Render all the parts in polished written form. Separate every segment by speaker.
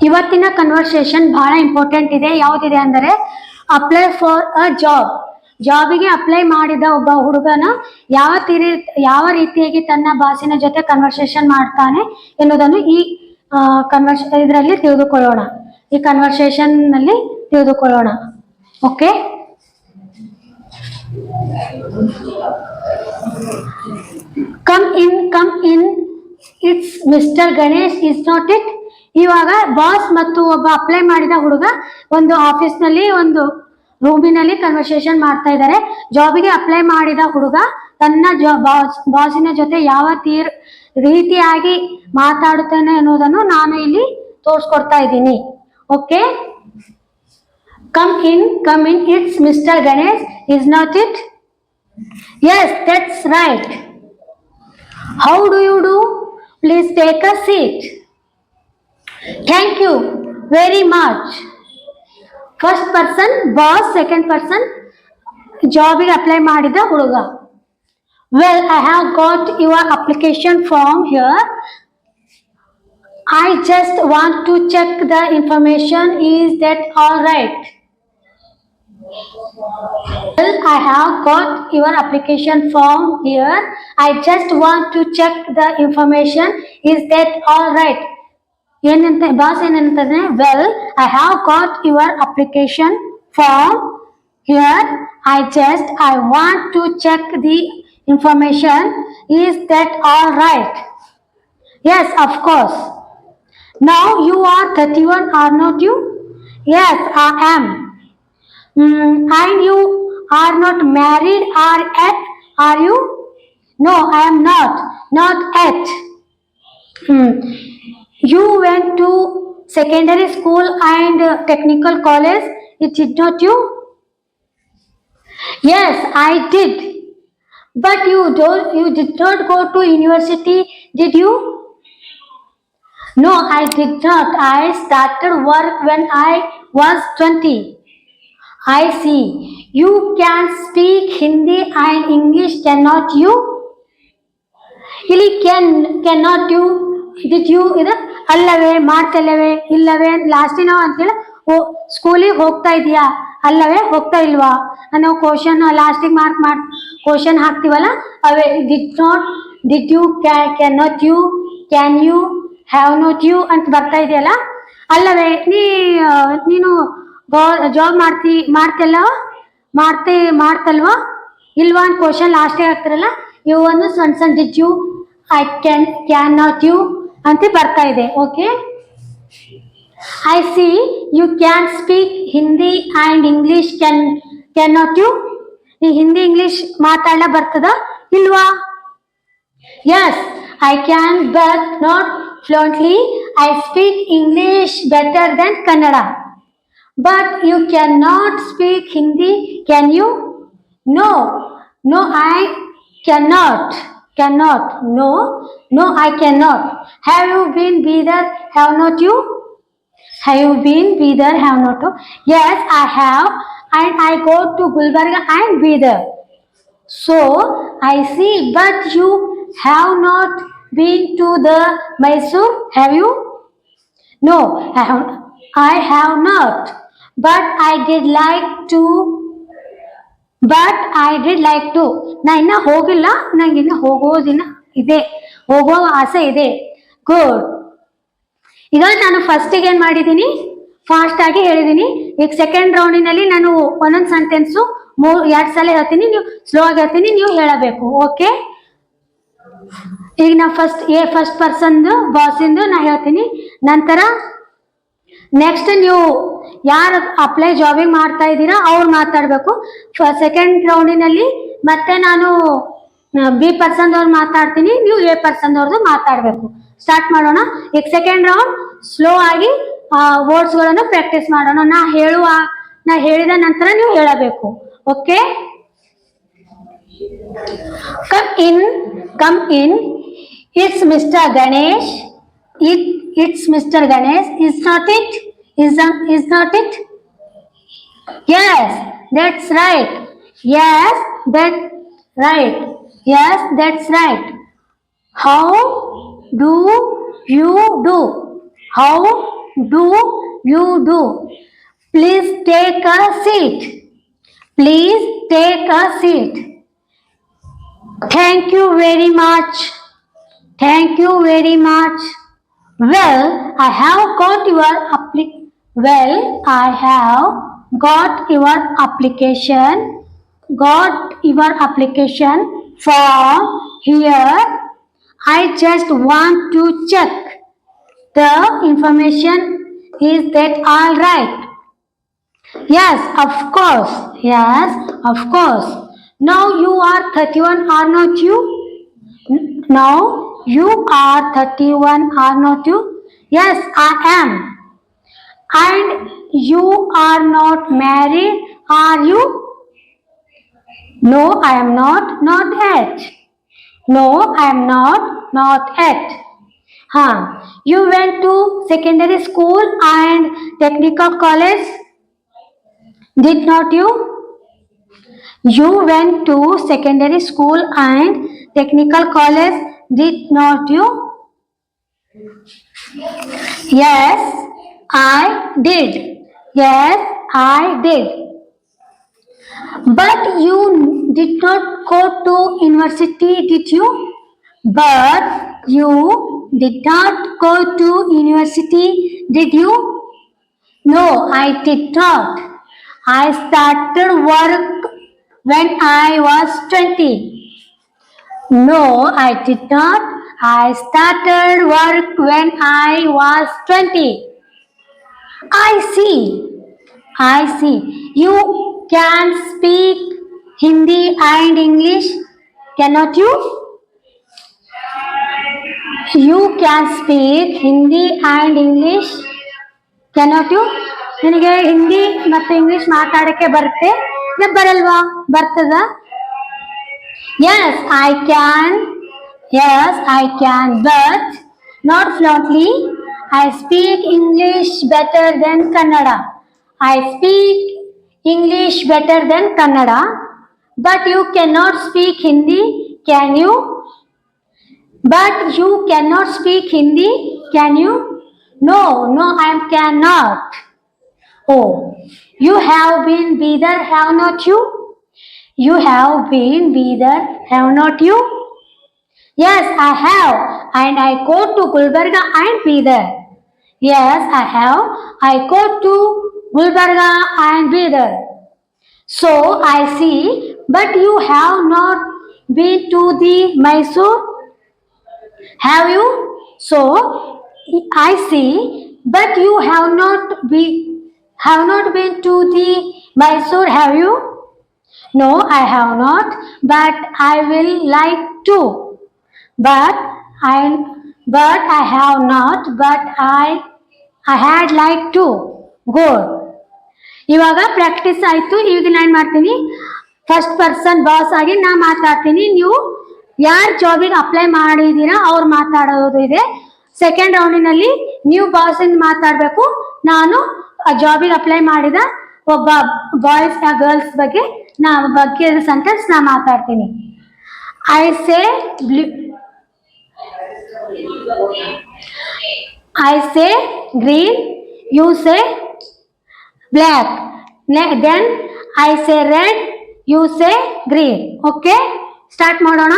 Speaker 1: ಇವತ್ತಿನ ಕನ್ವರ್ಸೇಷನ್ ಬಹಳ ಇಂಪಾರ್ಟೆಂಟ್ ಇದೆ. ಯಾವುದಿದೆ ಅಂದರೆ ಅಪ್ಲೈ ಫಾರ್ ಅ ಜಾಬ್. ಜಾಬಿಗೆ ಅಪ್ಲೈ ಮಾಡಿದ ಒಬ್ಬ ಹುಡುಗನ ಯಾವ ರೀತಿಯಾಗಿ ತನ್ನ ಬಾಸಿನ ಜೊತೆ ಕನ್ವರ್ಸೇಷನ್ ಮಾಡ್ತಾನೆ ಎನ್ನುವುದನ್ನು ಈ ಇದರಲ್ಲಿ ತಿಳಿದುಕೊಳ್ಳೋಣ. ಈ ಕನ್ವರ್ಸೇಷನ್ ನಲ್ಲಿ ತಿಳಿದುಕೊಳ್ಳೋಣ. Okay, come in it's mister Ganesh, is not it. ಇವಾಗ ಬಾಸ್ ಮತ್ತು ಒಬ್ಬ ಅಪ್ಲೈ ಮಾಡಿದ ಹುಡುಗ ಒಂದು ಆಫೀಸ್ ನಲ್ಲಿ ಒಂದು ರೂಮಿನಲ್ಲಿ ಕನ್ವರ್ಸೇಷನ್ ಮಾಡ್ತಾ ಇದ್ದಾರೆ. ಜಾಬಿಗೆ ಅಪ್ಲೈ ಮಾಡಿದ ಹುಡುಗ ತನ್ನ ಬಾಸಿನ ಜೊತೆ ಯಾವ ರೀತಿಯಾಗಿ ಮಾತಾಡುತ್ತೇನೆ ಅನ್ನೋದನ್ನು ನಾನು ಇಲ್ಲಿ ತೋರಿಸ್ಕೊಡ್ತಾ ಇದ್ದೀನಿ. Okay, come in it's mister Ganesh, is not it. Yes, that's right. How do you do? Please take a seat. Thank you very much. First person boss, second person ಜಾಬಿಗೆ ಅಪ್ಲೈ ಮಾಡಿದ ಹುಡುಗ. Well, I have got your application form here. I just want to check the information. Is that all right? Well, I have got your application form here. I just want to check the information. Is that all right? ಏನಂತ boss ಏನಂತಂದ್ರೆ, well I have got your application form here. I want to check the information. Is that all right? Yes, of course. Now you are 31, are not you? Yes, I am. And you are not married, are you? No, I am not yet. You went to secondary school and technical college, did not you? Yes, I did. But you did not go to university, did you? No, I did not. I started work when I was 20. I see. You can speak Hindi and English, cannot you? Ili cannot you? Did you? ಅಲ್ಲವೇ, ಮಾಡ್ತಲ್ಲವೇ, ಇಲ್ಲವೇ, ಲಾಸ್ಟಿನ ಅಂತೇಳಿ ಸ್ಕೂಲಿಗೆ ಹೋಗ್ತಾ ಇದೆಯಾ, ಅಲ್ಲವೇ, ಹೋಗ್ತಾ ಇಲ್ವಾ ಅನ್ನೋ ಕ್ವಶನ್ ಲಾಸ್ಟಿಗೆ ಕ್ವಶನ್ ಹಾಕ್ತಿವಲ್ಲ ಅವೇ. Did you, can not you, can you, have not you ಅಂತ ಬರ್ತಾ ಇದೆಯಲ್ಲ. ಅಲ್ಲವೇ, ನೀನು ಜಾಬ್ ಮಾಡ್ತಲ್ವಾ ಇಲ್ವಾ ಅಂತ ಕ್ವಶನ್ ಲಾಸ್ಟಿಗೆ ಹಾಕ್ತಿರಲ್ಲ, ಇವನ್ನು ಸಣ್ಣ did you, I can not you ಅಂತ ಬರ್ತಾ ಇದೆ. Okay, I see. You can speak Hindi and English, can not you? ಈ ಹಿಂದಿ ಇಂಗ್ಲಿಷ್ ಮಾತಾಡಲ ಬರ್ತದ ಇಲ್ವಾ? Yes, I can but not fluently. I speak English better then Kannada. But you can not speak Hindi, can you? No, I cannot. No, I cannot. Have you been Bidar? Have not you? Have you been Bidar? Have not you? Yes, I have, and I go to Gulbarga and Bidar. So I see, but you have not been to the Mysore, have you? No, I have not. But I did like to. ನಾ ಇನ್ನ ಹೋಗಿಲ್ಲ, ನಂಗೆ ಇನ್ನ ಹೋಗೋ ಆಸೆ ಇದೆ. Good. ಈಗ ನಾನು ಫಸ್ಟಿಗೆ ಏನ್ ಮಾಡಿದ್ದೀನಿ, ಫಾಸ್ಟ್ ಆಗಿ ಹೇಳಿದ್ದೀನಿ. ಈಗ ಸೆಕೆಂಡ್ ರೌಂಡಿನಲ್ಲಿ ನಾನು ಒಂದೊಂದು ಸೆಂಟೆನ್ಸು 2 ಸಲ ಹೇಳ್ತೀನಿ, ನೀವು ಸ್ಲೋ ಆಗಿ ಹೇಳ್ತೀನಿ, ನೀವು ಹೇಳಬೇಕು. ಓಕೆ, ಈಗ ನಾ ಫಸ್ಟ್ ಪರ್ಸನ್ದು ಬಾಸಿಂದು ನಾ ಹೇಳ್ತೀನಿ. ನಂತರ ನೆಕ್ಸ್ಟ್ ನೀವು ಯಾರು ಅಪ್ಲೈ ಜಾಬಿಗೆ ಮಾಡ್ತಾ ಇದ್ದೀರಾ ಅವ್ರು ಮಾತಾಡಬೇಕು. ಸೆಕೆಂಡ್ ರೌಂಡಿನಲ್ಲಿ ಮತ್ತೆ ನಾನು ಬಿ ಪರ್ಸನ್ದವ್ರು ಮಾತಾಡ್ತೀನಿ, ನೀವು ಎ ಪರ್ಸನ್ದವ್ರದ್ದು ಮಾತಾಡಬೇಕು. ಸ್ಟಾರ್ಟ್ ಮಾಡೋಣ. ಈಗ ಸೆಕೆಂಡ್ ರೌಂಡ್ ಸ್ಲೋ ಆಗಿ ವರ್ಡ್ಸ್ಗಳನ್ನು ಪ್ರಾಕ್ಟೀಸ್ ಮಾಡೋಣ. ನಾ ಹೇಳಿದ ನಂತರ ನೀವು ಹೇಳಬೇಕು. Okay, come in it's mister Ganesh. It's Mr. Ganesh, is not it? Is not it? Yes, that's right. Yes, that's right. How do you do? How do you do? Please take a seat. Please take a seat. Thank you very much. Thank you very much. Well, I have got your application form here. I just want to check the information. Is that all right? Yes, of course. Yes, of course. Now you are 31, are not you? Now you are 31, are not you? Yes, I am. And you are not married, are you? No, I am not. Not yet. No, I am not. Not yet. Huh. You went to secondary school and technical college, did not you? You went to secondary school and technical college, did not you? Yes, I did. Yes, I did. But you did not go to university, did you? But you did not go to university, did you? No, I did not. I started work when I was 20. No, I did not. I started work when I was 20. I see. I see. You can speak Hindi and English, cannot you? You can speak Hindi and English, cannot you? ನಿನಗೆ ಹಿಂದಿ ಮತ್ತು English ಮಾತಾಡಕ್ಕೆ ಬರುತ್ತೆ ಇಲ್ಲ ಬರಲ್ವಾ? ಬರ್ತದ? Yes, I can. Yes, I can, but not fluently. I speak English better than Kannada. I speak English better than Kannada, but you cannot speak Hindi, can you? But you cannot speak Hindi, can you? No, I cannot. Oh, you have been Bidar, have not you? You have been Bidar, have not you? Yes, I have, and I go to Gulbarga and Bidar. Yes, I have. I go to Gulbarga and Bidar. So I see, but you have not been to the Mysore, have you? So I see, but you have not been to the Mysore, have you? No, I have not, but I will like to. But I have not, but I had like to go. ಇವಾಗ practice ಆಯ್ತು. ಈಗ ನಾನು ಮಾಡ್ತೀನಿ first person boss ಆಗಿ ನಾ ಮಾತಾಡ್ತೀನಿ. ನೀವು ಯಾರು ಜಾಬಿಗೆ ಅಪ್ಲೈ ಮಾಡಿದ್ದೀರಾ ಅವ್ರು ಮಾತಾಡೋದು ಇದೆ. ಸೆಕೆಂಡ್ ರೌಂಡಿನಲ್ಲಿ ನೀವು ಬಾಸ್ ಇಂದ ಮಾತಾಡಬೇಕು. ನಾನು ಜಾಬಿಗೆ ಅಪ್ಲೈ ಮಾಡಿದ ಒಬ್ಬ ಬಾಯ್ಸ್ ಗರ್ಲ್ಸ್ ಬಗ್ಗೆ ಸೆಂಟೆನ್ಸ್ ನಾ ಮಾತಾಡ್ತೀನಿ. I say green, you say black. Then I say red, you say green. Okay? Start ಮಾಡೋಣ.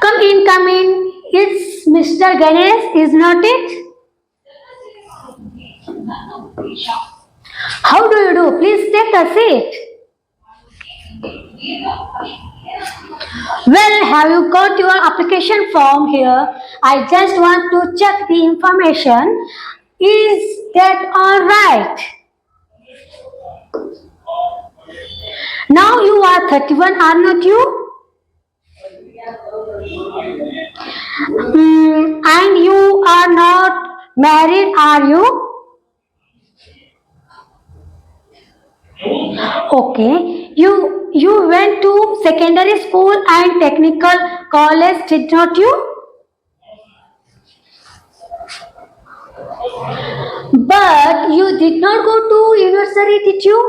Speaker 1: Come in. It's Mr. Ganesh, is not it? How do you do? Please take a seat. Well, have you got your application form here? I just want to check the information. Is that all right? Now you are 31, are not you? And you are not married, are you? Okay. You went to secondary school and technical college, did not you? But you did not go to university, did you?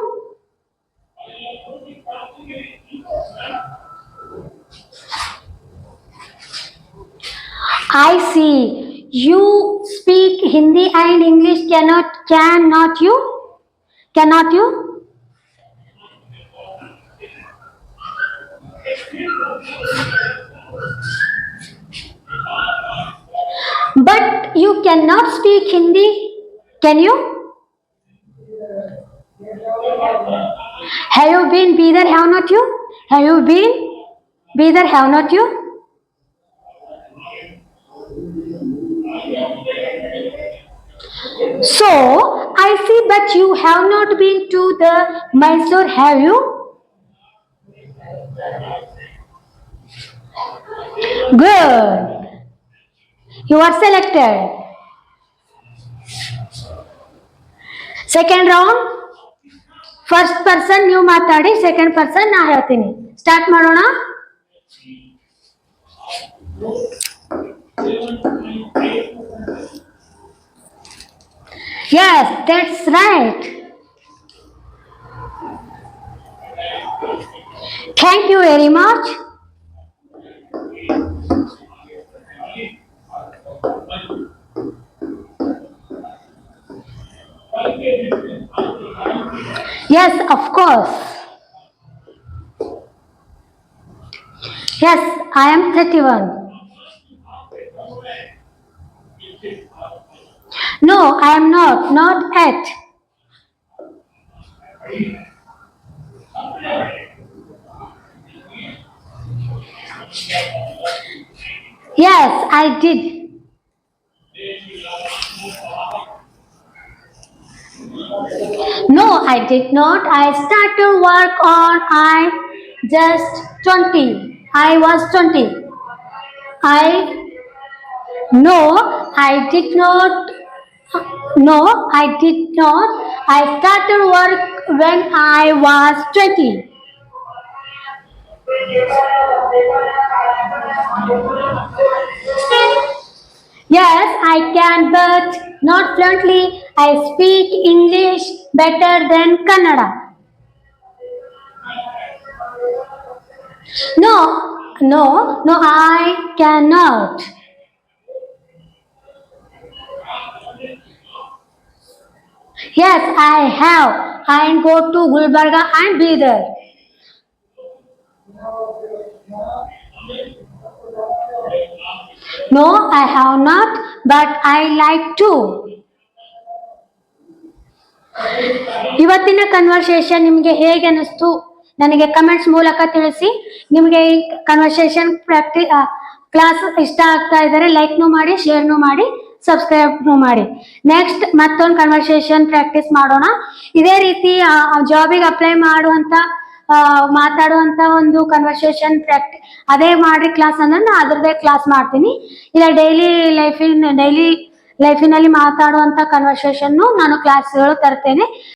Speaker 1: I see. You speak Hindi and English cannot you? Cannot you? But you cannot speak Hindi, can you? Have you been Bidar, have not you? Have you been Bidar, have not you? So, I see that you have not been to the Mysore, have you? Good. You are selected. Second round. First person ನೀವು ಮಾತಾಡಿ, second person ನಾ ಹೇಳ್ತೀನಿ. Start ಮಾಡೋಣ. Yes, that's right. Thank you very much. Yes, of course. Yes, I am 31. No, I am not yet. Yes, I did. No, I did not. I started work on I just 20. I was 20. I no, I did not. No, I did not. I started work when I was 20. Yes, I can, but not fluently. I speak English better than Kannada. No, I cannot. Yes, I have. I go to Gulbarga and Bidar. No, I have not, but I like to. ಇವತ್ತಿನ conversation ನಿಮಗೆ ಹೇಗೆ ಅನಿಸ್ತು ನನಗೆ comments ಮೂಲಕ ತಿಳಿಸಿ. ನಿಮಗೆ ಈ conversation class ಇಷ್ಟ ಆಗ್ತಾ ಇದ್ದಾರೆ, ಲೈಕ್ನು ಮಾಡಿ, ಶೇರ್ನು ಮಾಡಿ, ಸಬ್ಸ್ಕ್ರೈಬ್ನು ಮಾಡಿ. ನೆಕ್ಸ್ಟ್ ಮತ್ತೊಂದು ಕನ್ವರ್ಸೇಷನ್ ಪ್ರಾಕ್ಟೀಸ್ ಮಾಡೋಣ. ಇದೇ ರೀತಿ ಜಾಬಿಗೆ ಅಪ್ಲೈ ಮಾಡುವಂತ ಮಾತಾಡುವಂತ ಒಂದು ಕನ್ವರ್ಸೇಷನ್ ಅದೇ ಮಾಡ್ರಿ ಕ್ಲಾಸ್ ಅಂದ್ರೆ ನಾನು ಅದ್ರದ್ದೇ ಕ್ಲಾಸ್ ಮಾಡ್ತೀನಿ. ಇಲ್ಲ ಡೈಲಿ ಲೈಫಿನಲ್ಲಿ ಮಾತಾಡುವಂತ ಕನ್ವರ್ಸೇಷನ್ ನಾನು ಕ್ಲಾಸ್ಗಳು ತರ್ತೇನೆ.